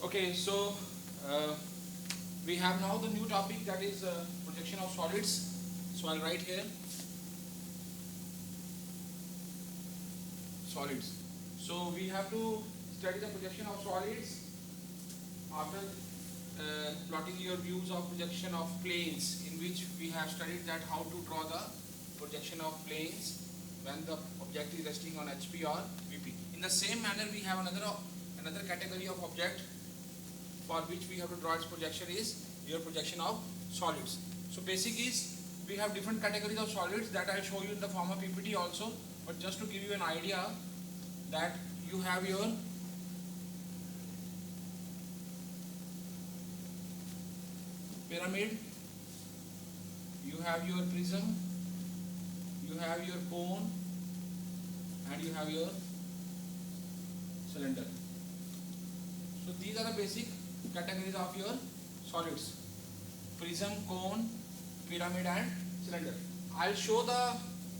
Okay, so uh, we have now the new topic, that is projection of solids. So I'll write here solids. So we have to study the projection of solids after plotting your views of projection of planes, in which we have studied that how to draw the projection of planes when the object is resting on HP or VP. In the same manner, we have another category of object for which we have to draw its projection is your projection of solids. So basic is we have different categories of solids that I'll show you in the form of PPT also, but just to give you an idea that you have your pyramid, you have your prism, you have your cone, and you have your cylinder. So these are the basic categories of your solids: prism, cone, pyramid and cylinder. I'll show the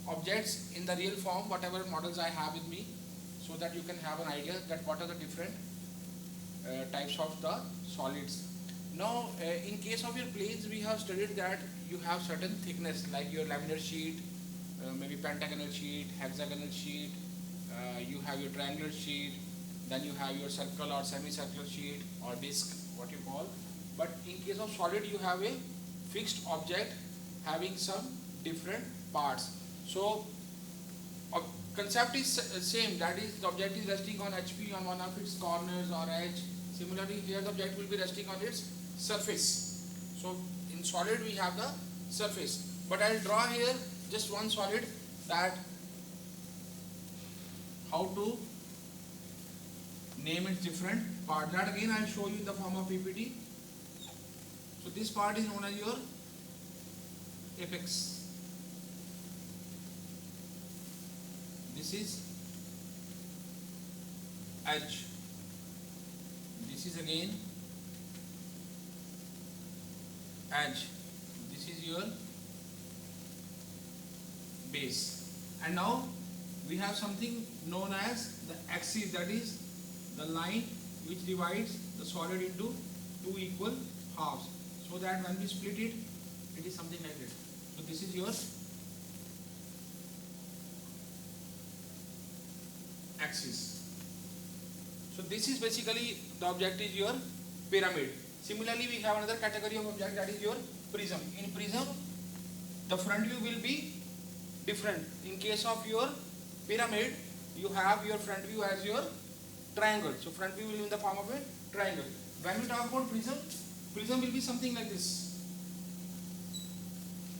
objects in the real form, whatever models I have with me, so that you can have an idea that what are the different types of the solids. Now in case of your planes, we have studied that you have certain thickness like your laminar sheet, maybe pentagonal sheet, hexagonal sheet, you have your triangular sheet, then you have your circle or semicircular sheet or disc, what you call. But in case of solid, you have a fixed object having some different parts. So concept is same, that is the object is resting on HP on one of its corners or edge. Similarly here the object will be resting on its surface. So in solid we have the surface, but I will draw here just one solid, that how to name its different part. That again I will show you in the form of PPT. So this part is known as your apex. This is edge. This is again edge. This is your base. And now we have something known as the axis, that is the line which divides the solid into two equal halves, so that when we split it, it is something like this. So this is your axis. So this is basically the object is your pyramid. Similarly, we have another category of object, that is your prism. In prism, the front view will be different. In case of your pyramid, you have your front view as your triangle. So front view will be in the form of a triangle. When we talk about prism, prism will be something like this.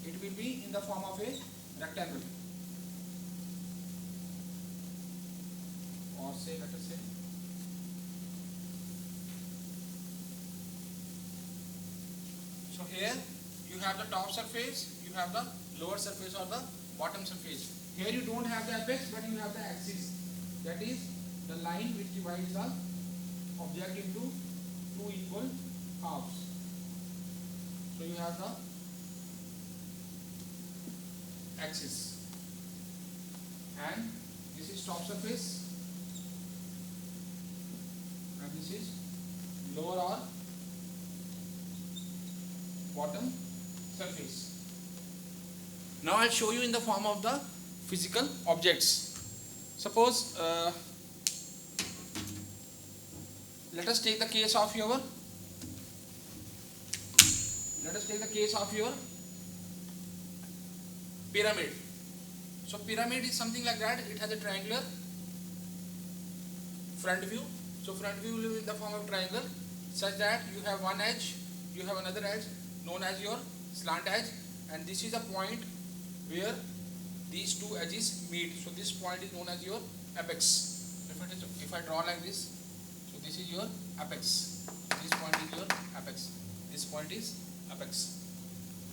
It will be in the form of a rectangle, or say, let us say, so here you have the top surface, you have the lower surface or the bottom surface. Here you don't have the apex, but you have the axis, that is the line which divides the object into two equal halves. So you have the axis, and this is top surface, and this is lower or bottom surface. Now I'll show you in the form of the physical objects. Suppose let us take the case of your pyramid. So pyramid is something like that. It has a triangular front view. So front view will be in the form of triangle, such that you have one edge, you have another edge known as your slant edge, and this is a point where these two edges meet. So this point is known as your apex. If I draw like this, so this is your apex. This point is your apex. This point is apex.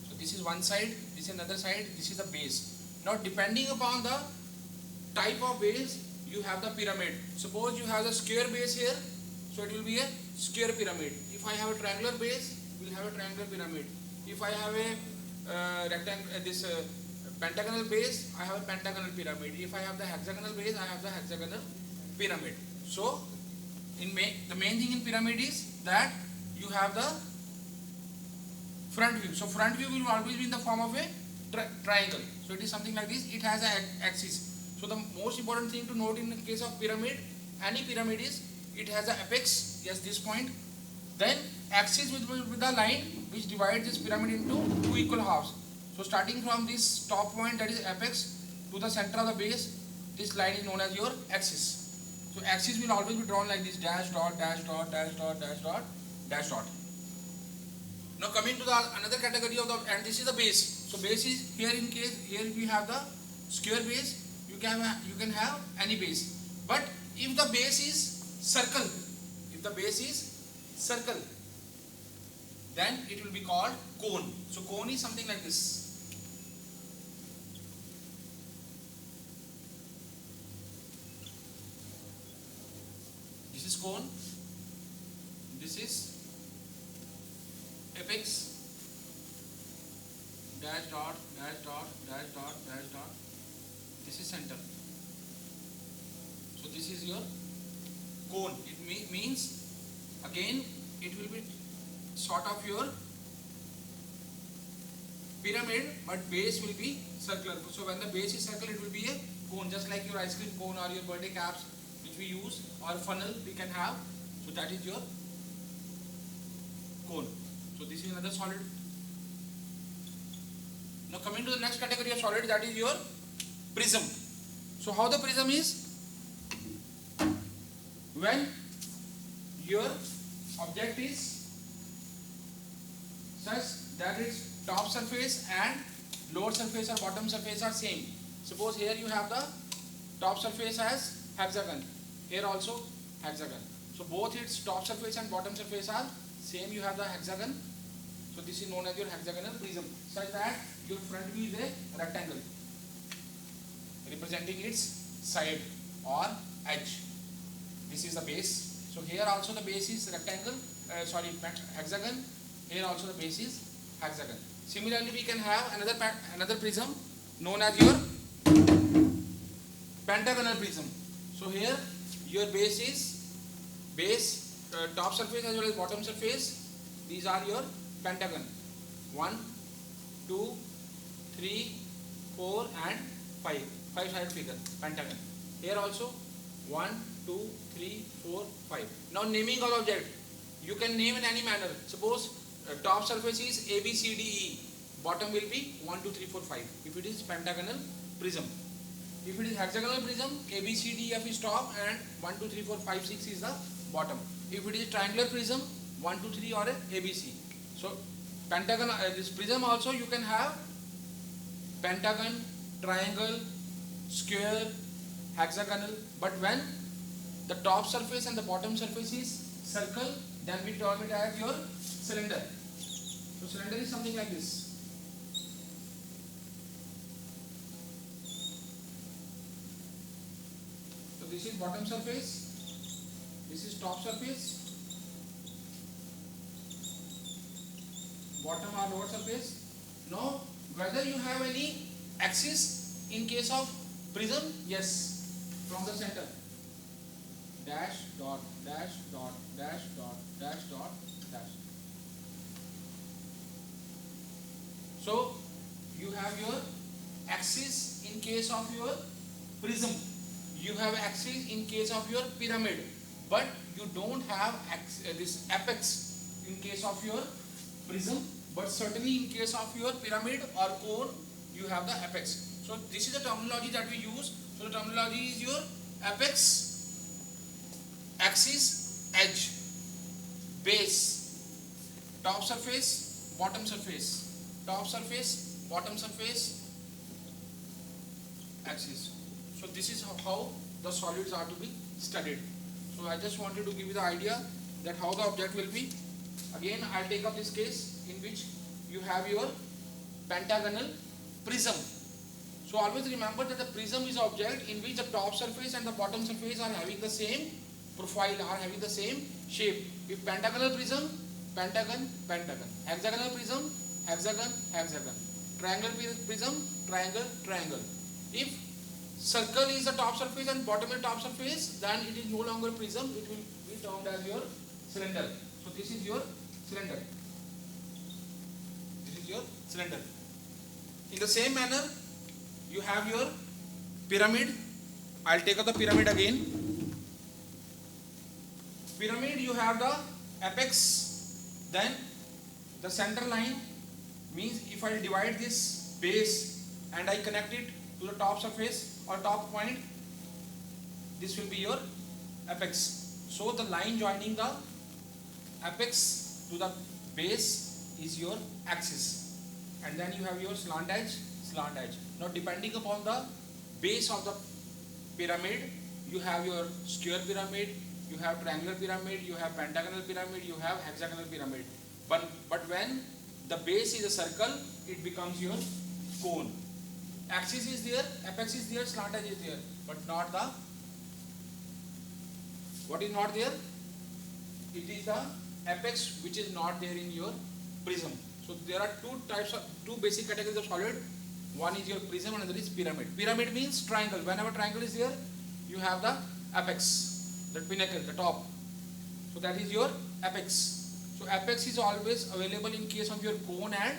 So this is one side, this is another side, this is the base. Now depending upon the type of base, you have the pyramid. Suppose you have the square base here, so it will be a square pyramid. If I have a triangular base, we will have a triangular pyramid. If I have a pentagonal base, I have a pentagonal pyramid. If I have the hexagonal base, I have the hexagonal pyramid. So the main thing in pyramid is that you have the front view. So front view will always be in the form of a triangle. So it is something like this. It has an axis. So the most important thing to note in the case of pyramid, any pyramid is it has an apex. Yes, this point. Then axis with the line which divides this pyramid into two equal halves. So starting from this top point, that is apex, to the center of the base, this line is known as your axis. So axis will always be drawn like this: dash dot, dash dot, dash dot, dash dot, dash dot. Now coming to the another category of the, and this is the base. So base is here, in case here we have the square base. You can have any base. But if the base is circle, then it will be called cone. So cone is something like this. This is cone. This is apex. Dash dot, dash dot, dash dot, dash dot. This is center. So this is your cone. It means again it will be sort of your pyramid, but base will be circular. So when the base is circular, it will be a cone, just like your ice cream cone or your birthday caps which we use, or funnel we can have. So that is your cone. So this is another solid. Now coming to the next category of solid, that is your prism. So how the prism is? When your object is such that its top surface and lower surface or bottom surface are same. Suppose here you have the top surface as hexagon, here also hexagon. So both its top surface and bottom surface are same, you have the hexagon. So this is known as your hexagonal prism, such that your front view is a rectangle representing its side or edge. This is the base. So here also the base is rectangle, hexagon. Here also the base is hexagon. Similarly, we can have another prism known as your pentagonal prism. So here your base is top surface as well as bottom surface. These are your pentagon. 1, 2, 3, 4 and 5. 5-sided figure, pentagon. Here also 1, 2, 3, 4, 5. Now naming of object, you can name in any manner. Suppose top surface is A, B, C, D, E. Bottom will be 1, 2, 3, 4, 5. If it is pentagonal prism. If it is hexagonal prism, A, B, C, D, F is top and 1, 2, 3, 4, 5, 6 is the bottom. If it is triangular prism, 1, 2, 3 or a ABC. So pentagon, this prism also you can have pentagon, triangle, square, hexagonal. But when the top surface and the bottom surface is circle, then we term it as your cylinder. So cylinder is something like this. So this is bottom surface, this is top surface, bottom or lower surface. Now whether you have any axis in case of prism, yes, from the center, dash dot, dash dot, dash dot, dash dot, dash. So you have your axis in case of your prism, you have axis in case of your pyramid, but you don't have this apex in case of your prism, but certainly in case of your pyramid or cone you have the apex. So this is the terminology that we use. So the terminology is your apex, axis, edge, base, top surface, bottom surface, top surface, bottom surface, axis. So this is how the solids are to be studied. So I just wanted to give you the idea that how the object will be. Again, I'll take up this case in which you have your pentagonal prism. So always remember that the prism is an object in which the top surface and the bottom surface are having the same profile, are having the same shape. If pentagonal prism, pentagon, pentagon. Hexagonal prism, hexagon, hexagon. Triangular prism, triangle, triangle. If circle is the top surface and bottom is top surface, then it is no longer prism, it will be termed as your cylinder. So this is your cylinder. This is your cylinder. In the same manner, you have your pyramid. I'll take up the pyramid again. Pyramid, you have the apex, then the center line means if I divide this base and I connect it to the top surface or top point, this will be your apex. So the line joining the apex to the base is your axis, and then you have your slant edge, slant edge. Now depending upon the base of the pyramid, you have your square pyramid, you have triangular pyramid, you have pentagonal pyramid, you have hexagonal pyramid. But when the base is a circle, it becomes your cone. Axis is there, apex is there, slant edge is there, but not the, what is not there? It is the apex which is not there in your prism. So there are two basic categories of solid. One is your prism and another is pyramid. Pyramid means triangle. Whenever triangle is there, you have the apex, the pinnacle, the top. So that is your apex. So apex is always available in case of your cone and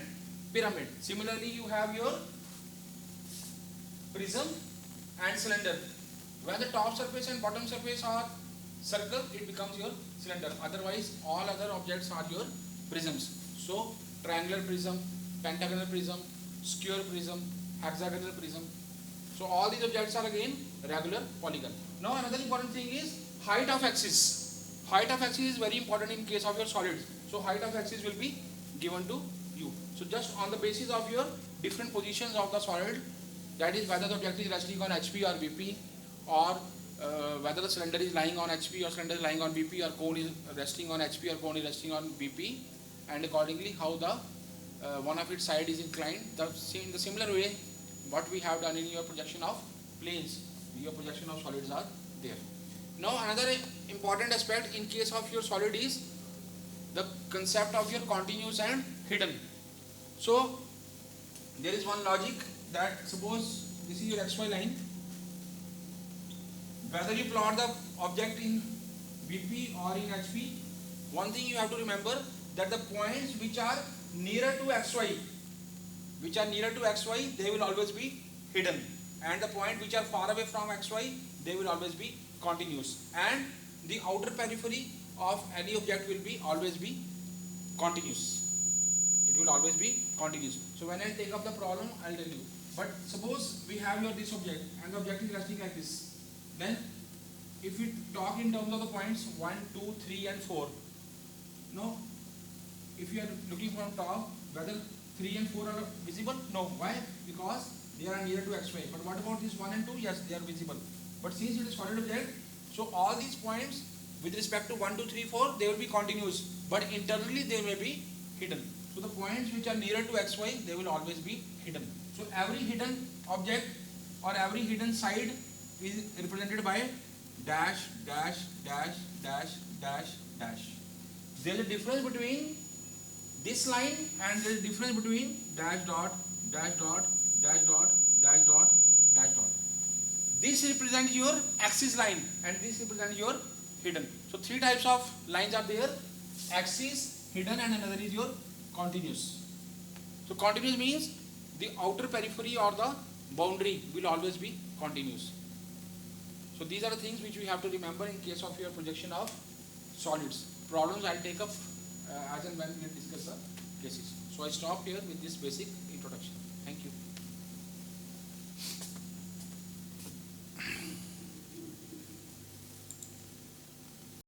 pyramid. Similarly, you have your prism and cylinder. When the top surface and bottom surface are circle, it becomes your cylinder. Otherwise, all other objects are your prisms. So triangular prism, pentagonal prism, square prism, hexagonal prism. So all these objects are again regular polygon. Now another important thing is height of axis. Height of axis is very important in case of your solids. So height of axis will be given to you. So just on the basis of your different positions of the solid, that is whether the object is resting on HP or BP, or whether the cylinder is lying on HP or cylinder is lying on BP, or cone is resting on HP or cone is resting on BP, and accordingly how the one of its side is inclined. In the similar way, what we have done in your projection of planes, your projection of solids are there. Now another important aspect in case of your solid is the concept of your continuous and hidden. So there is one logic that suppose this is your XY line, whether you plot the object in BP or in HP, one thing you have to remember that the points which are nearer to XY, they will always be hidden, and the points which are far away from XY, they will always be continuous, and the outer periphery of any object will be always be continuous. It will always be continuous. So when I take up the problem, I'll tell you. But suppose we have your this object and the object is resting like this. Then if we talk in terms of the points 1, 2, 3 and 4. No, if you are looking from top, whether 3 and 4 are visible? No. Why? Because they are near to XY. But what about this 1 and 2? Yes, they are visible. But since it is solid object, so all these points with respect to 1, 2, 3, 4, they will be continuous, but internally they may be hidden. So the points which are nearer to XY, they will always be hidden. So every hidden object or every hidden side is represented by dash, dash, dash, dash, dash, dash. There is a difference between this line and there is a difference between dash dot, dash dot, dash dot, dash dot, dash dot. This represents your axis line and this represents your hidden. So three types of lines are there: axis, hidden, and another is your continuous. So continuous means the outer periphery or the boundary will always be continuous. So these are the things which we have to remember in case of your projection of solids. Problems I'll take up as and when we discuss the cases. So I stop here with this basic introduction. Thank you.